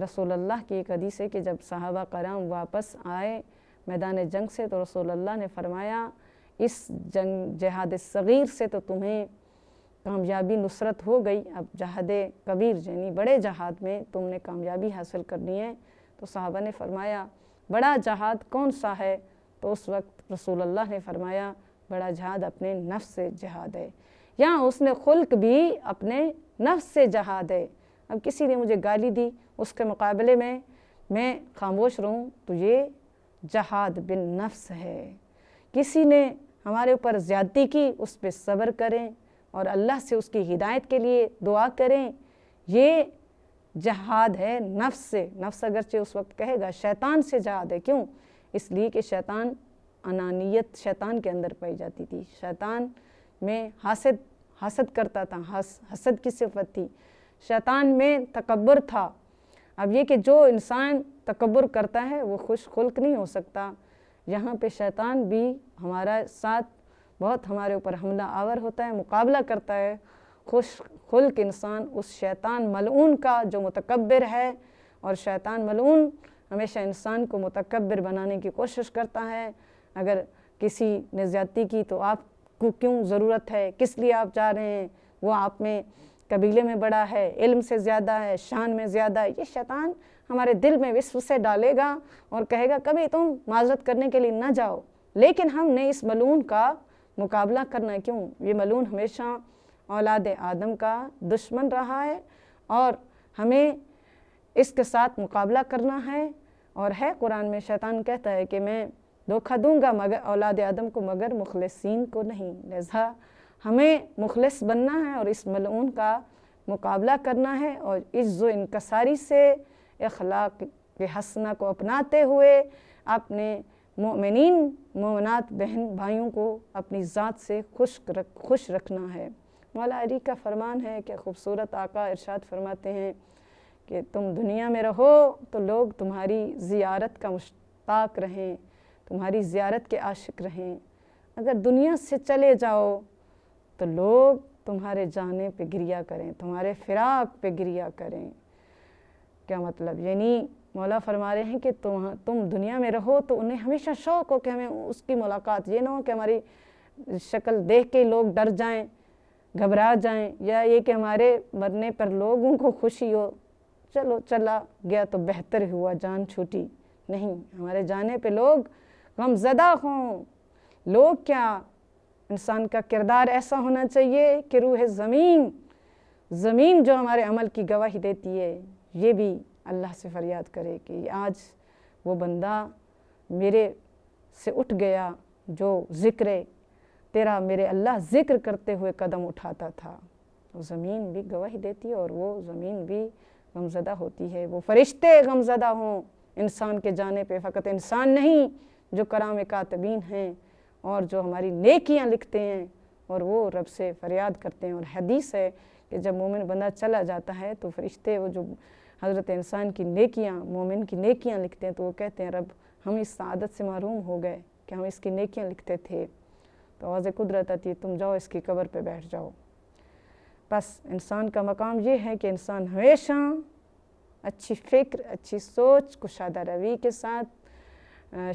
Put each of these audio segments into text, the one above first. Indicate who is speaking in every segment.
Speaker 1: رسول اللہ کی ایک حدیث ہے کہ جب صحابہ کرام واپس آئے میدان جنگ سے تو رسول اللہ نے فرمایا اس جہاد صغیر سے تو تمہیں کامیابی نصرت ہو گئی، اب جہاد کبیر یعنی بڑے جہاد میں تم نے کامیابی حاصل کرنی ہے۔ تو صحابہ نے فرمایا بڑا جہاد کون سا ہے؟ تو اس وقت رسول اللہ نے فرمایا بڑا جہاد اپنے نفس سے جہاد ہے، یہاں اس نے خلق بھی اپنے نفس سے جہاد ہے۔ اب کسی نے مجھے گالی دی، اس کے مقابلے میں خاموش رہوں تو یہ جہاد بالنفس ہے۔ کسی نے ہمارے اوپر زیادتی کی، اس پہ صبر کریں اور اللہ سے اس کی ہدایت کے لیے دعا کریں، یہ جہاد ہے نفس سے۔ نفس اگرچہ اس وقت کہے گا شیطان سے جہاد ہے، کیوں؟ اس لیے کہ شیطان انانیت شیطان کے اندر پائی جاتی تھی، شیطان میں حسد کرتا تھا، حسد کی صفت تھی، شیطان میں تکبر تھا۔ اب یہ کہ جو انسان تکبر کرتا ہے وہ خوش خلق نہیں ہو سکتا، یہاں پہ شیطان بھی ہمارا ساتھ بہت ہمارے اوپر حملہ آور ہوتا ہے، مقابلہ کرتا ہے۔ خوش خلق انسان اس شیطان ملعون کا جو متکبر ہے، اور شیطان ملعون ہمیشہ انسان کو متکبر بنانے کی کوشش کرتا ہے۔ اگر کسی نے زیادتی کی تو آپ کو کیوں ضرورت ہے، کس لیے آپ جا رہے ہیں، وہ آپ میں قبیلے میں بڑا ہے، علم سے زیادہ ہے، شان میں زیادہ ہے، یہ شیطان ہمارے دل میں وسوسے ڈالے گا اور کہے گا کبھی تم معذرت کرنے کے لیے نہ جاؤ۔ لیکن ہم نے اس ملعون کا مقابلہ کرنا ہے، کیوں؟ یہ ملعون ہمیشہ اولاد آدم کا دشمن رہا ہے اور ہمیں اس کے ساتھ مقابلہ کرنا ہے۔ اور ہے قرآن میں شیطان کہتا ہے کہ میں دھوکہ دوں گا مگر اولاد آدم کو مگر مخلصین کو نہیں، لہذا ہمیں مخلص بننا ہے اور اس ملعون کا مقابلہ کرنا ہے، اور عز و انکساری سے اخلاق حسنہ کو اپناتے ہوئے اپنے مومنین مومنات بہن بھائیوں کو اپنی ذات سے خوش رکھنا ہے۔ مولا علی کا فرمان ہے کہ خوبصورت آقا ارشاد فرماتے ہیں کہ تم دنیا میں رہو تو لوگ تمہاری زیارت کا مشتاق رہیں، تمہاری زیارت کے عاشق رہیں، اگر دنیا سے چلے جاؤ تو لوگ تمہارے جانے پہ گریہ کریں، تمہارے فراق پہ گریہ کریں۔ کیا مطلب؟ یعنی مولا فرما رہے ہیں کہ تم دنیا میں رہو تو انہیں ہمیشہ شوق ہو کہ ہمیں اس کی ملاقات، یہ نہ ہو کہ ہماری شکل دیکھ کے لوگ ڈر جائیں، گھبرا جائیں، یا یہ کہ ہمارے مرنے پر لوگوں کو خوشی ہو چلو چلا گیا تو بہتر ہوا جان چھوٹی، نہیں، ہمارے جانے پہ لوگ غم زدہ ہوں۔ لوگ کیا، انسان کا کردار ایسا ہونا چاہیے کہ روح زمین جو ہمارے عمل کی گواہی دیتی ہے یہ بھی اللہ سے فریاد کرے کہ آج وہ بندہ میرے سے اٹھ گیا جو ذکر تیرا میرے اللہ ذکر کرتے ہوئے قدم اٹھاتا تھا۔ زمین بھی گواہی دیتی ہے اور وہ زمین بھی غمزدہ ہوتی ہے، وہ فرشتے غمزدہ ہوں انسان کے جانے پہ، فقط انسان نہیں، جو کرام کاتبین ہیں اور جو ہماری نیکیاں لکھتے ہیں اور وہ رب سے فریاد کرتے ہیں۔ اور حدیث ہے کہ جب مومن بندہ چلا جاتا ہے تو فرشتے وہ جو حضرت انسان کی نیکیاں، مومن کی نیکیاں لکھتے ہیں تو وہ کہتے ہیں رب ہم اس سعادت سے محروم ہو گئے کہ ہم اس کی نیکیاں لکھتے تھے۔ تو آواز قدرت آتی ہے تم جاؤ اس کی قبر پہ بیٹھ جاؤ۔ بس انسان کا مقام یہ ہے کہ انسان ہمیشہ اچھی فکر، اچھی سوچ، کشادہ روی کے ساتھ،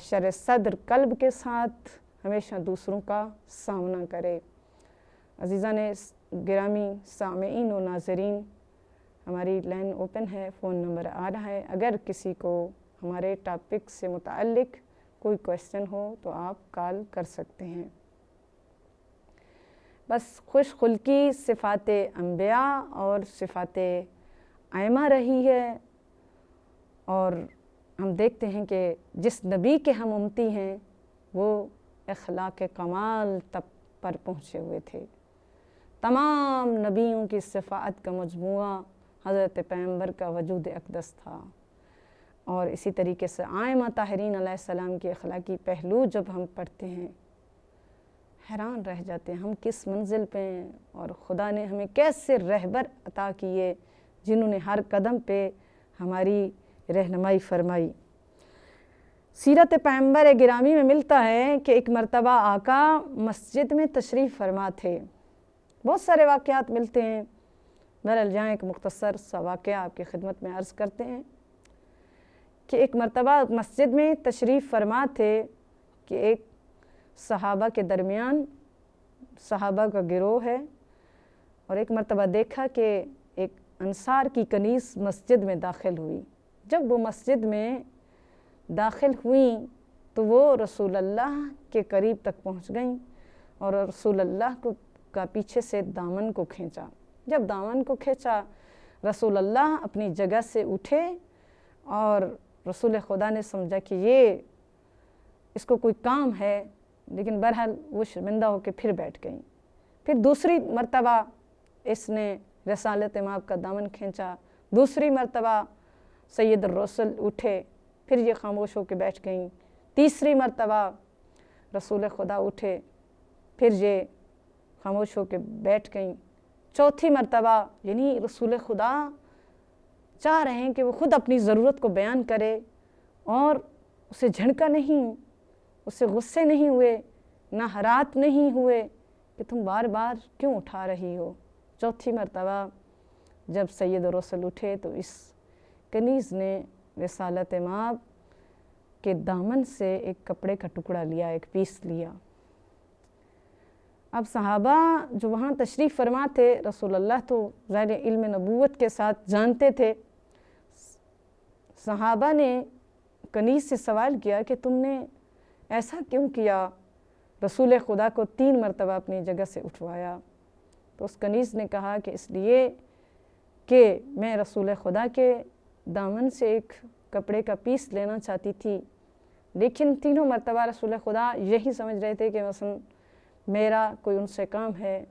Speaker 1: شرح صدر قلب کے ساتھ ہمیشہ دوسروں کا سامنا کرے۔ عزیزان گرامی سامعین و ناظرین، ہماری لائن اوپن ہے، فون نمبر آ رہا ہے، اگر کسی کو ہمارے ٹاپک سے متعلق کوئی کویسچن ہو تو آپ کال کر سکتے ہیں۔ بس خوش خلقی صفات انبیاء اور صفات ائمہ رہی ہے، اور ہم دیکھتے ہیں کہ جس نبی کے ہم امتی ہیں وہ اخلاق کمال تک پر پہنچے ہوئے تھے۔ تمام نبیوں کی صفات کا مجموعہ حضرت پیغمبر کا وجود اقدس تھا، اور اسی طریقے سے ائمہ طاہرین علیہ السلام کی اخلاقی پہلو جب ہم پڑھتے ہیں حیران رہ جاتے ہیں ہم کس منزل پہ ہیں، اور خدا نے ہمیں کیسے رہبر عطا کیے جنہوں نے ہر قدم پہ ہماری رہنمائی فرمائی۔ سیرت پیغمبر گرامی میں ملتا ہے کہ ایک مرتبہ آقا مسجد میں تشریف فرما تھے، بہت سارے واقعات ملتے ہیں، بہرحال جہاں ایک مختصر سا واقعہ آپ کی خدمت میں عرض کرتے ہیں۔ کہ ایک مرتبہ مسجد میں تشریف فرما تھے کہ ایک صحابہ کے درمیان صحابہ کا گروہ ہے، اور ایک مرتبہ دیکھا کہ ایک انصار کی کنیز مسجد میں داخل ہوئی۔ جب وہ مسجد میں داخل ہوئیں تو وہ رسول اللہ کے قریب تک پہنچ گئیں اور رسول اللہ کا پیچھے سے دامن کو کھینچا۔ جب دامن کو کھینچا، رسول اللہ اپنی جگہ سے اٹھے اور رسول خدا نے سمجھا کہ یہ اس کو کوئی کام ہے، لیکن بہرحال وہ شرمندہ ہو کے پھر بیٹھ گئیں۔ پھر دوسری مرتبہ اس نے رسالت مآب کا دامن کھینچا، دوسری مرتبہ سید الرسل اٹھے، پھر یہ خاموش ہو کے بیٹھ گئیں، تیسری مرتبہ رسول خدا اٹھے، پھر یہ خاموش ہو کے بیٹھ گئیں، چوتھی مرتبہ یعنی رسول خدا چاہ رہے ہیں کہ وہ خود اپنی ضرورت کو بیان کرے اور اسے جھڑکا نہیں، اسے غصے نہیں ہوئے، ناراض نہیں ہوئے کہ تم بار بار کیوں اٹھا رہی ہو۔ چوتھی مرتبہ جب سید الرسل اٹھے تو اس کنیز نے رسالت مآب کے دامن سے ایک کپڑے کا ٹکڑا لیا، ایک پیس لیا۔ اب صحابہ جو وہاں تشریف فرما تھے، رسول اللہ تو ظاہر علم نبوت کے ساتھ جانتے تھے، صحابہ نے کنیز سے سوال کیا کہ تم نے ایسا کیوں کیا، رسول خدا کو 3 مرتبہ اپنی جگہ سے اٹھوایا؟ تو اس کنیز نے کہا کہ اس لیے کہ میں رسول خدا کے دامن سے ایک کپڑے کا پیس لینا چاہتی تھی، لیکن 3 مرتبہ رسول خدا یہی سمجھ رہے تھے کہ مثلا میرا کوئی ان سے کام ہے،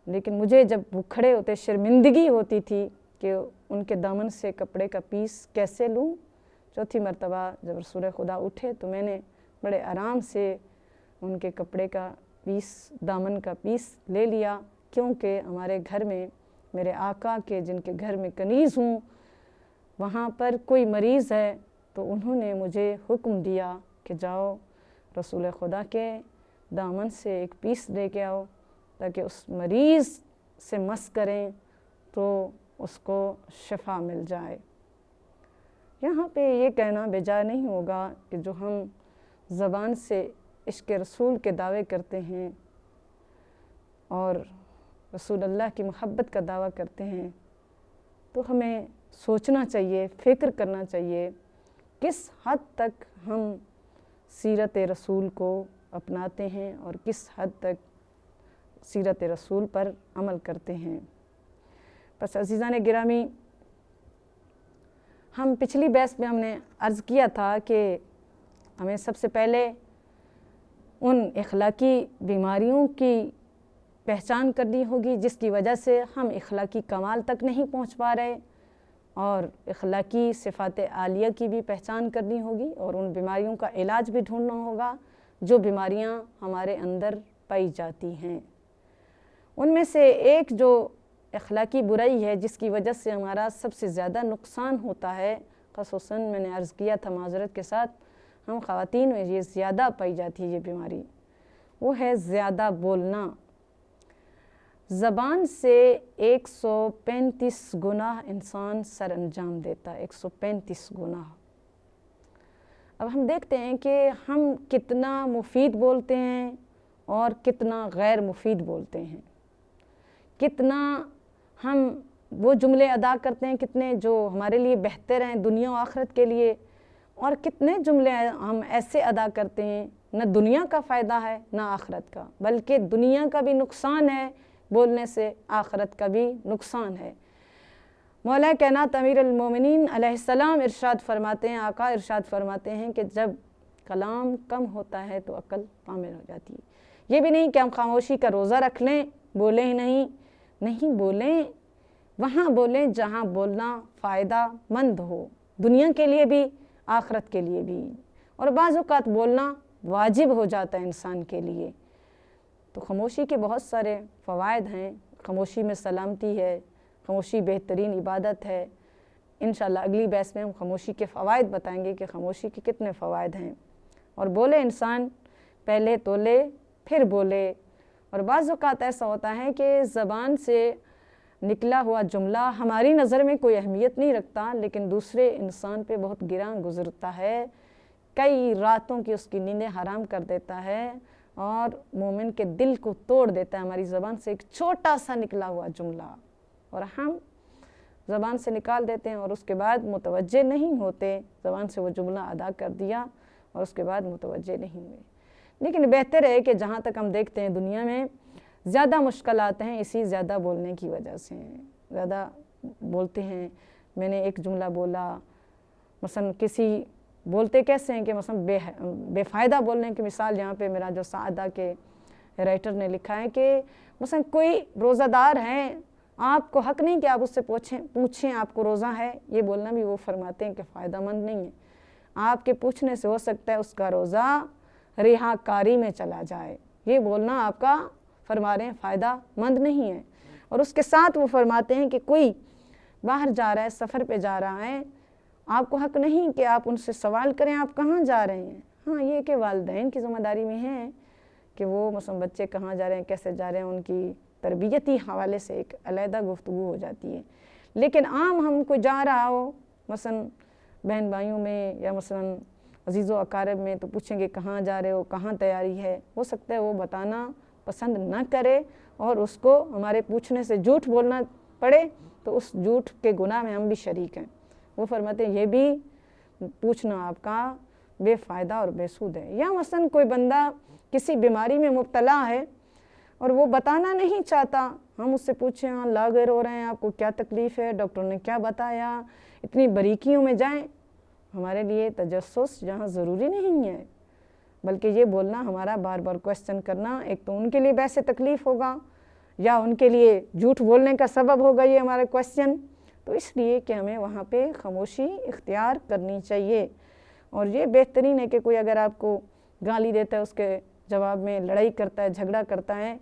Speaker 1: لیکن مجھے جب وہ کھڑے ہوتے شرمندگی ہوتی تھی کہ ان کے دامن سے کپڑے کا پیس کیسے لوں۔ چوتھی مرتبہ جب رسول خدا اٹھے تو میں نے بڑے آرام سے ان کے کپڑے کا پیس، دامن کا پیس لے لیا، کیونکہ ہمارے گھر میں میرے آقا کے جن کے گھر میں کنیز ہوں وہاں پر کوئی مریض ہے، تو انہوں نے مجھے حکم دیا کہ جاؤ رسول خدا کے دامن سے ایک پیس لے کے آؤ تاکہ اس مریض سے مس کریں تو اس کو شفا مل جائے۔ یہاں پہ یہ کہنا بیجا نہیں ہوگا کہ جو ہم زبان سے عشق رسول کے دعوے کرتے ہیں اور رسول اللہ کی محبت کا دعویٰ کرتے ہیں تو ہمیں سوچنا چاہیے، فکر کرنا چاہیے کس حد تک ہم سیرت رسول کو اپناتے ہیں اور کس حد تک سیرت رسول پر عمل کرتے ہیں۔ بس عزیزان گرامی، ہم پچھلی بحث میں ہم نے عرض کیا تھا کہ ہمیں سب سے پہلے ان اخلاقی بیماریوں کی پہچان کرنی ہوگی جس کی وجہ سے ہم اخلاقی کمال تک نہیں پہنچ پا رہے، اور اخلاقی صفات عالیہ کی بھی پہچان کرنی ہوگی، اور ان بیماریوں کا علاج بھی ڈھونڈنا ہوگا جو بیماریاں ہمارے اندر پائی جاتی ہیں۔ ان میں سے ایک جو اخلاقی برائی ہے جس کی وجہ سے ہمارا سب سے زیادہ نقصان ہوتا ہے، خصوصاً میں نے عرض کیا تھا معذرت کے ساتھ، ہم خواتین میں یہ زیادہ پائی جاتی ہے یہ بیماری، وہ ہے زیادہ بولنا۔ زبان سے 135 گناہ انسان سر انجام دیتا ہے، 135 گناہ۔ اب ہم دیکھتے ہیں کہ ہم کتنا مفید بولتے ہیں اور کتنا غیر مفید بولتے ہیں، کتنا ہم وہ جملے ادا کرتے ہیں کتنے جو ہمارے لیے بہتر ہیں دنیا و آخرت کے لیے، اور کتنے جملے ہم ایسے ادا کرتے ہیں نہ دنیا کا فائدہ ہے نہ آخرت کا، بلکہ دنیا کا بھی نقصان ہے بولنے سے، آخرت کا بھی نقصان ہے۔ مولا کائنات امیر المومنین علیہ السلام ارشاد فرماتے ہیں، آقا ارشاد فرماتے ہیں کہ جب کلام کم ہوتا ہے تو عقل کامل ہو جاتی ہے۔ یہ بھی نہیں کہ ہم خاموشی کا روزہ رکھ لیں، بولیں ہی نہیں بولیں، وہاں بولیں جہاں بولنا فائدہ مند ہو، دنیا کے لیے بھی آخرت کے لیے بھی، اور بعض اوقات بولنا واجب ہو جاتا ہے انسان کے لیے۔ تو خاموشی کے بہت سارے فوائد ہیں، خاموشی میں سلامتی ہے، خاموشی بہترین عبادت ہے۔ انشاءاللہ اگلی بحث میں ہم خاموشی کے فوائد بتائیں گے کہ خاموشی کے کتنے فوائد ہیں، اور بولے انسان پہلے تولے پھر بولے۔ اور بعض اوقات ایسا ہوتا ہے کہ زبان سے نکلا ہوا جملہ ہماری نظر میں کوئی اہمیت نہیں رکھتا، لیکن دوسرے انسان پہ بہت گراں گزرتا ہے، کئی راتوں کی اس کی نیندیں حرام کر دیتا ہے اور مومن کے دل کو توڑ دیتا ہے ہماری زبان سے ایک چھوٹا سا نکلا ہوا جملہ، اور ہم زبان سے نکال دیتے ہیں اور اس کے بعد متوجہ نہیں ہوتے، زبان سے وہ جملہ ادا کر دیا اور اس کے بعد متوجہ نہیں ہوئے۔ لیکن بہتر ہے کہ جہاں تک ہم دیکھتے ہیں دنیا میں زیادہ مشکلات ہیں اسی زیادہ بولنے کی وجہ سے، زیادہ بولتے ہیں۔ میں نے ایک جملہ بولا، مثلا کسی بولتے کیسے ہیں کہ مثلا بے فائدہ بولنے کی مثال یہاں پہ میرا جو سعادہ کے رائٹر نے لکھا ہے کہ مثلا کوئی روزہ دار ہے، آپ کو حق نہیں کہ آپ اس سے پوچھیں آپ کو روزہ ہے، یہ بولنا بھی وہ فرماتے ہیں کہ فائدہ مند نہیں ہے۔ آپ کے پوچھنے سے ہو سکتا ہے اس کا روزہ رہا کاری میں چلا جائے، یہ بولنا آپ کا فرما رہے ہیں فائدہ مند نہیں ہے۔ اور اس کے ساتھ وہ فرماتے ہیں کہ کوئی باہر جا رہا ہے، سفر پہ جا رہا ہے، آپ کو حق نہیں کہ آپ ان سے سوال کریں آپ کہاں جا رہے ہیں۔ ہاں یہ کہ والدین کی ذمہ داری میں ہے کہ وہ مثلا بچے کہاں جا رہے ہیں، کیسے جا رہے ہیں، ان کی تربیتی حوالے سے ایک علیحدہ گفتگو ہو جاتی ہے۔ لیکن عام ہم کو جا رہا ہو مثلا بہن بھائیوں میں یا مثلا عزیز و اقارب میں، تو پوچھیں گے کہاں جا رہے ہو، کہاں تیاری ہے، ہو سکتا ہے وہ بتانا پسند نہ کرے اور اس کو ہمارے پوچھنے سے جھوٹ بولنا پڑے، تو اس جھوٹ کے گناہ میں ہم بھی شریک ہیں۔ وہ فرماتے ہیں یہ بھی پوچھنا آپ کا بے فائدہ اور بے سود ہے۔ یا مثلا کوئی بندہ کسی بیماری میں مبتلا ہے اور وہ بتانا نہیں چاہتا، ہم اس سے پوچھیں ہاں لاغر ہو رہے ہیں، آپ کو کیا تکلیف ہے، ڈاکٹر نے کیا بتایا، اتنی باریکیوں میں جائیں۔ ہمارے لیے تجسس یہاں ضروری نہیں ہے، بلکہ یہ بولنا ہمارا بار بار کویسچن کرنا ایک تو ان کے لیے ویسے تکلیف ہوگا یا ان کے لیے جھوٹ بولنے کا سبب ہوگا یہ ہمارا کویسچن، تو اس لیے کہ ہمیں وہاں پہ خاموشی اختیار کرنی چاہیے۔ اور یہ بہترین ہے کہ کوئی اگر آپ کو گالی دیتا ہے اس کے جواب میں لڑائی کرتا ہے، جھگڑا کرتا ہے،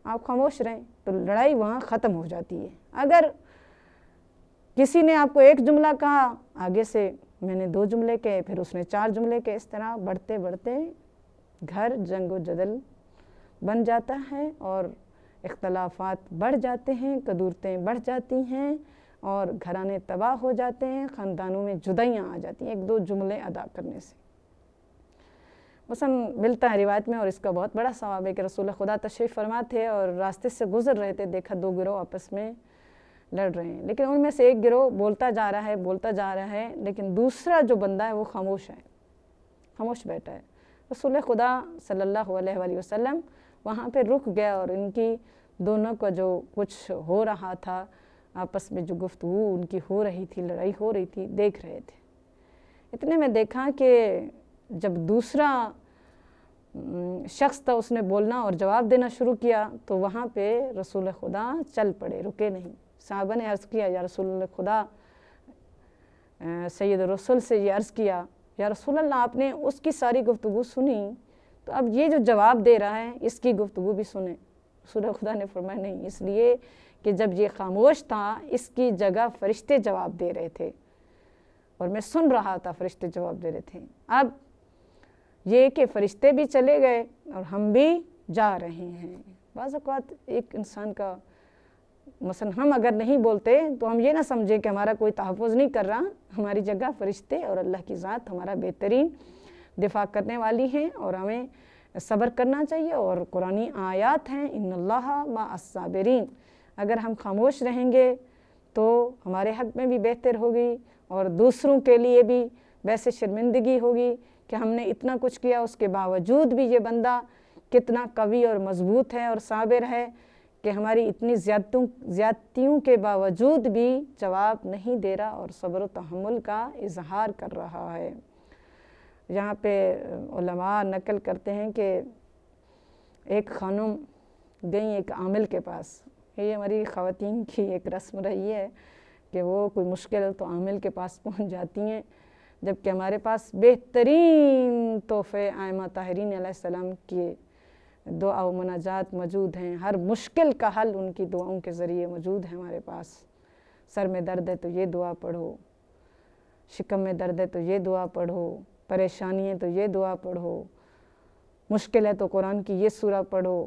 Speaker 1: آپ خاموش رہیں تو لڑائی وہاں ختم ہو جاتی ہے۔ اگر کسی نے آپ کو ایک جملہ کہا، آگے سے میں نے 2 جملے کہے، پھر اس نے 4 جملے کہے، اس طرح بڑھتے بڑھتے گھر جنگ و جدل بن جاتا ہے اور اختلافات بڑھ جاتے ہیں، کدورتیں بڑھ جاتی ہیں اور گھرانے تباہ ہو جاتے ہیں، خاندانوں میں جدائیاں آ جاتی ہیں 1-2 جملے ادا کرنے سے۔ مثلا ملتا ہے روایت میں، اور اس کا بہت بڑا ثواب ہے کہ رسول خدا تشریف فرما تھے اور راستے سے گزر رہے تھے، دیکھا 2 گروہ آپس میں لڑ رہے ہیں، لیکن ان میں سے ایک گروہ بولتا جا رہا ہے، لیکن دوسرا جو بندہ ہے وہ خاموش ہے، خاموش بیٹھا ہے۔ رسول خدا صلی اللہ علیہ وآلہ وسلم وہاں پہ رک گیا اور ان کی دونوں کا جو کچھ ہو رہا تھا، آپس میں جو گفتگو ان کی ہو رہی تھی، لڑائی ہو رہی تھی، دیکھ رہے تھے۔ اتنے میں دیکھا کہ جب دوسرا شخص تھا اس نے بولنا اور جواب دینا شروع کیا تو وہاں پہ رسول خدا چل پڑے، رکے نہیں۔ صحابہ نے عرض کیا یا رسول خدا، سید رسول سے یہ عرض کیا یا رسول اللہ آپ نے اس کی ساری گفتگو سنی، تو اب یہ جو جواب دے رہا ہے اس کی گفتگو بھی سنیں۔ رسول خدا نے فرمایا نہیں، اس لیے کہ جب یہ خاموش تھا اس کی جگہ فرشتے جواب دے رہے تھے اور میں سن رہا تھا، فرشتے جواب دے رہے تھے۔ اب یہ کہ فرشتے بھی چلے گئے اور ہم بھی جا رہے ہیں۔ بعض اوقات ایک انسان کا مثلا ہم اگر نہیں بولتے تو ہم یہ نہ سمجھیں کہ ہمارا کوئی تحفظ نہیں کر رہا، ہماری جگہ فرشتے اور اللہ کی ذات ہمارا بہترین دفاع کرنے والی ہیں اور ہمیں صبر کرنا چاہیے۔ اور قرآنی آیات ہیں ان اللہ مع الصابرین، اگر ہم خاموش رہیں گے تو ہمارے حق میں بھی بہتر ہوگی اور دوسروں کے لیے بھی ویسے شرمندگی ہوگی کہ ہم نے اتنا کچھ کیا، اس کے باوجود بھی یہ بندہ کتنا قوی اور مضبوط ہے اور صابر ہے کہ ہماری اتنی زیادتیوں کے باوجود بھی جواب نہیں دے رہا اور صبر و تحمل کا اظہار کر رہا ہے۔ یہاں پہ علماء نقل کرتے ہیں کہ ایک خانم گئیں ایک عامل کے پاس، یہ ہماری خواتین کی ایک رسم رہی ہے کہ وہ کوئی مشکل تو عامل کے پاس پہنچ جاتی ہیں، جبکہ ہمارے پاس بہترین تحفے آئمہ طاہرین علیہ السلام کی دعا و مناجات موجود ہیں، ہر مشکل کا حل ان کی دعاؤں کے ذریعے موجود ہے ہمارے پاس۔ سر میں درد ہے تو یہ دعا پڑھو، شکم میں درد ہے تو یہ دعا پڑھو، پریشانی ہے تو یہ دعا پڑھو، مشکل ہے تو قرآن کی یہ سورہ پڑھو،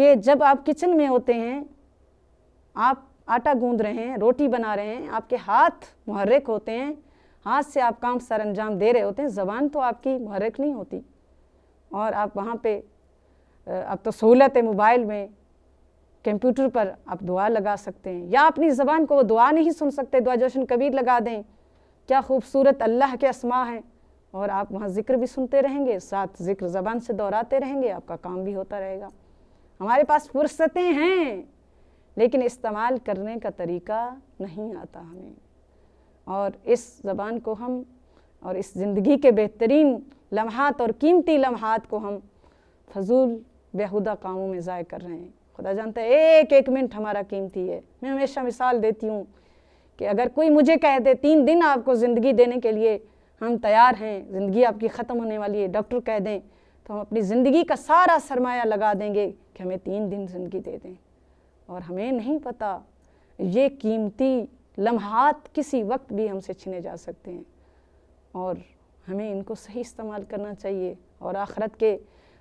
Speaker 1: کہ جب آپ کچن میں ہوتے ہیں، آپ آٹا گوندھ رہے ہیں، روٹی بنا رہے ہیں، آپ کے ہاتھ محرک ہوتے ہیں، ہاتھ سے آپ کام سر انجام دے رہے ہوتے ہیں، زبان تو آپ کی محرک نہیں ہوتی، اور آپ وہاں پہ اب تو سہولت ہے موبائل میں، کمپیوٹر پر آپ دعا لگا سکتے ہیں، یا اپنی زبان کو وہ دعا نہیں سن سکتے، دعا جوشن کبیر لگا دیں، کیا خوبصورت اللہ کے اسماء ہیں، اور آپ وہاں ذکر بھی سنتے رہیں گے، ساتھ ذکر زبان سے دہراتے رہیں گے، آپ کا کام بھی ہوتا رہے گا۔ ہمارے پاس فرصتیں ہیں لیکن استعمال کرنے کا طریقہ نہیں آتا ہمیں، اور اس زبان کو ہم اور اس زندگی کے بہترین لمحات اور قیمتی لمحات کو ہم فضول بیہودہ کاموں میں ضائع کر رہے ہیں۔ خدا جانتا ہے ایک ایک منٹ ہمارا قیمتی ہے۔ میں ہمیشہ مثال دیتی ہوں کہ اگر کوئی مجھے کہہ دے 3 دن آپ کو زندگی دینے کے لیے ہم تیار ہیں، زندگی آپ کی ختم ہونے والی ہے، ڈاکٹر کہہ دیں، تو ہم اپنی زندگی کا سارا سرمایہ لگا دیں گے کہ ہمیں 3 دن زندگی دے دیں، اور ہمیں نہیں پتہ یہ قیمتی لمحات کسی وقت بھی ہم سے چھینے جا سکتے ہیں، اور ہمیں ان کو صحیح استعمال کرنا چاہیے اور آخرت کے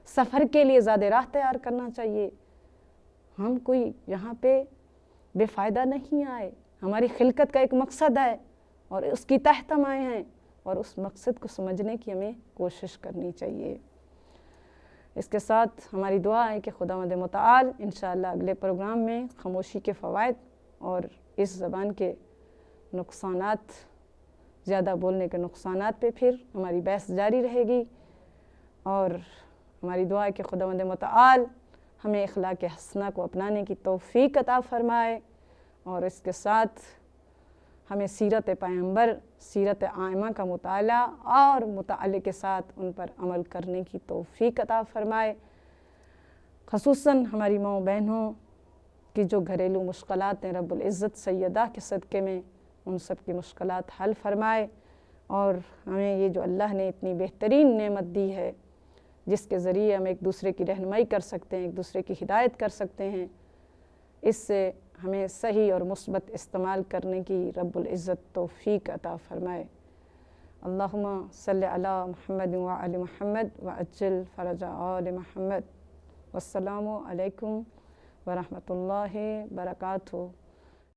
Speaker 1: سفر کے لیے زیادہ راہ تیار کرنا چاہیے۔ ہم کوئی یہاں پہ بے فائدہ نہیں آئے، ہماری خلقت کا ایک مقصد ہے اور اس کی تحت ہم آئے ہیں، اور اس مقصد کو سمجھنے کی ہمیں کوشش کرنی چاہیے۔ اس کے ساتھ ہماری دعا ہے کہ خداوند متعال انشاءاللہ اگلے پروگرام میں خاموشی کے فوائد اور اس زبان کے نقصانات، زیادہ بولنے کے نقصانات پہ پھر ہماری بحث جاری رہے گی، اور ہماری دعا ہے کہ خداوند متعال ہمیں اخلاق حسنہ کو اپنانے کی توفیق عطا فرمائے، اور اس کے ساتھ ہمیں سیرت پیغمبر، سیرت ائمہ کا مطالعہ اور مطالعے کے ساتھ ان پر عمل کرنے کی توفیق عطا فرمائے۔ خصوصاً ہماری ماؤں بہنوں کی جو گھریلو مشکلات ہیں، رب العزت سیدہ کے صدقے میں ان سب کی مشکلات حل فرمائے، اور ہمیں یہ جو اللہ نے اتنی بہترین نعمت دی ہے جس کے ذریعے ہم ایک دوسرے کی رہنمائی کر سکتے ہیں، ایک دوسرے کی ہدایت کر سکتے ہیں، اس سے ہمیں صحیح اور مثبت استعمال کرنے کی رب العزت توفیق عطا فرمائے۔ اللہم صلی علی محمد وعلی محمد وعجل فرج آل محمد۔ والسلام علیکم ورحمۃ اللہ وبرکاتہ۔